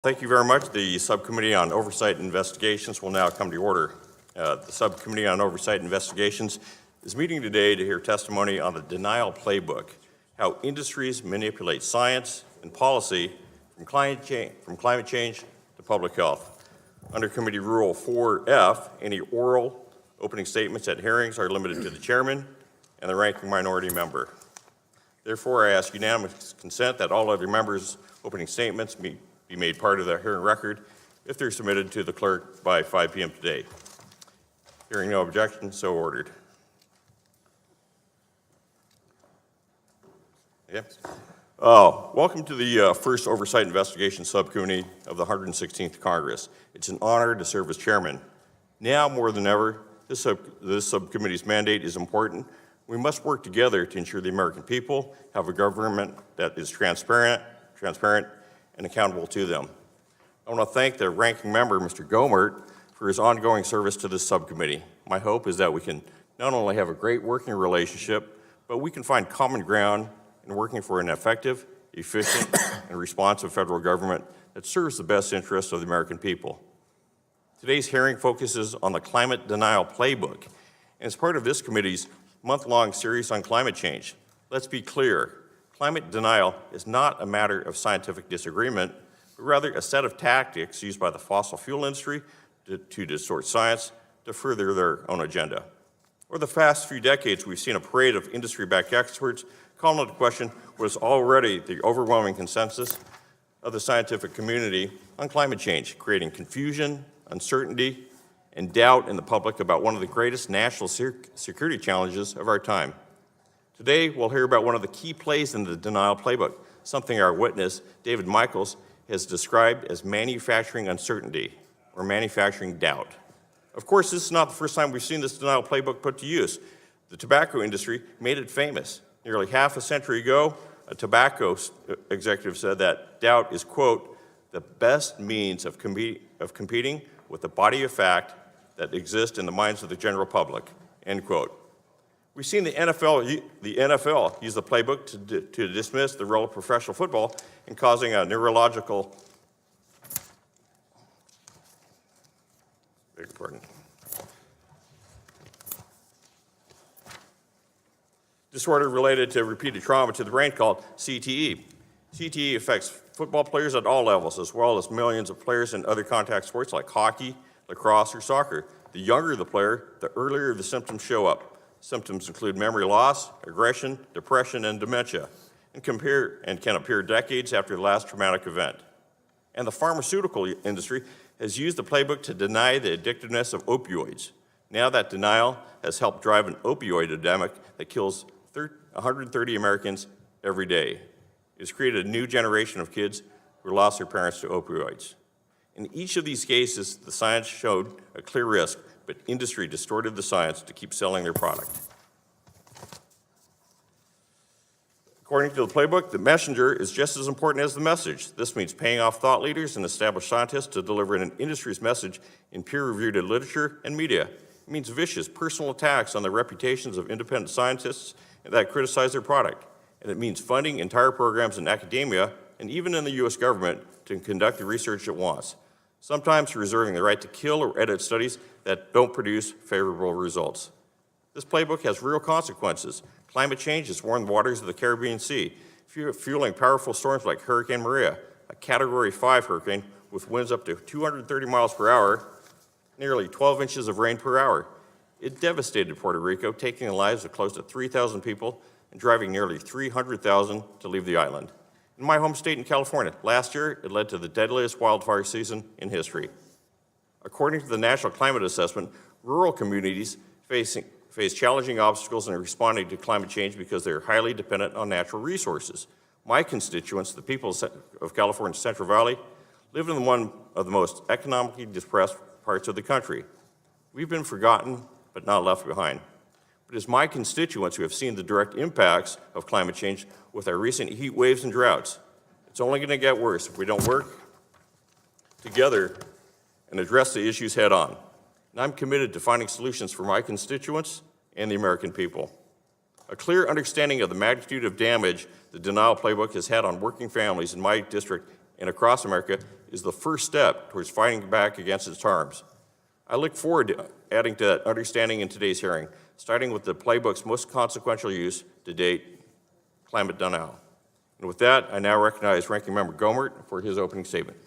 Thank you very much. The Subcommittee on Oversight and Investigations will now come to order. The Subcommittee on Oversight and Investigations is meeting today to hear testimony on the denial playbook, how industries manipulate science and policy from climate change to public health. Under Committee Rule 4F, any oral opening statements at hearings are limited to the chairman and the ranking minority member. Therefore, I ask unanimous consent that all other members' opening statements be made part of the hearing record if they're submitted to the clerk by 5 p.m. today. Hearing no objection, so ordered. Yeah. Welcome to the first Oversight and Investigation Subcommittee of the 116th Congress. It's an honor to serve as chairman. Now more than ever, this subcommittee's mandate is important. We must work together to ensure the American people have a government that is transparent, and accountable to them. I want to thank the ranking member, Mr. Gohmert, for his ongoing service to this subcommittee. My hope is that we can not only have a great working relationship, but we can find common ground in working for an effective, efficient, and responsive federal government that serves the best interests of the American people. Today's hearing focuses on the climate denial playbook, and it's part of this committee's month-long series on climate change. Let's be clear. Climate denial is not a matter of scientific disagreement, but rather a set of tactics used by the fossil fuel industry to distort science to further their own agenda. Over the past few decades, we've seen a parade of industry-backed experts calling into question what is already the overwhelming consensus of the scientific community on climate change, creating confusion, uncertainty, and doubt in the public about one of the greatest national security challenges of our time. Today, we'll hear about one of the key plays in the denial playbook, something our witness, David Michaels, has described as manufacturing uncertainty or manufacturing doubt. Of course, this is not the first time we've seen this denial playbook put to use. The tobacco industry made it famous. Nearly half a century ago, a tobacco executive said that doubt is, quote, the best means of competing with the body of fact that exists in the minds of the general public, end quote. We've seen the NFL use the playbook to dismiss the role of professional football in causing a neurological disorder related to repeated trauma to the brain called CTE. CTE affects football players at all levels, as well as millions of players in other contact sports like hockey, lacrosse, or soccer. The younger the player, the earlier the symptoms show up. Symptoms include memory loss, aggression, depression, and dementia, and can appear decades after the last traumatic event. And the pharmaceutical industry has used the playbook to deny the addictiveness of opioids. Now that denial has helped drive an opioid epidemic that kills 130 Americans every day. It's created a new generation of kids who lost their parents to opioids. In each of these cases, the science showed a clear risk, but industry distorted the science to keep selling their product. According to the playbook, the messenger is just as important as the message. This means paying off thought leaders and established scientists to deliver an industry's message in peer-reviewed literature and media. It means vicious personal attacks on the reputations of independent scientists that criticize their product. And it means funding entire programs in academia and even in the U.S. government to conduct the research it wants, sometimes reserving the right to kill or edit studies that don't produce favorable results. This playbook has real consequences. Climate change has warmed the waters of the Caribbean Sea, fueling powerful storms like Hurricane Maria, a Category 5 hurricane with winds up to 230 miles per hour, nearly 12 inches of rain per hour. It devastated Puerto Rico, taking the lives of close to 3,000 people and driving nearly 300,000 to leave the island. In my home state in California, last year, it led to the deadliest wildfire season in history. According to the National Climate Assessment, rural communities face challenging obstacles in responding to climate change because they are highly dependent on natural resources. My constituents, the people of California's Central Valley, live in one of the most economically depressed parts of the country. We've been forgotten, but not left behind. But it's my constituents who have seen the direct impacts of climate change with our recent heat waves and droughts. It's only going to get worse if we don't work together and address the issues head on. And I'm committed to finding solutions for my constituents and the American people. A clear understanding of the magnitude of damage the denial playbook has had on working families in my district and across America is the first step towards fighting back against its harms. I look forward to adding to that understanding in today's hearing, starting with the Playbook's most consequential use to date, climate denial. And with that, I now recognize Ranking Member Gohmert for his opening statement.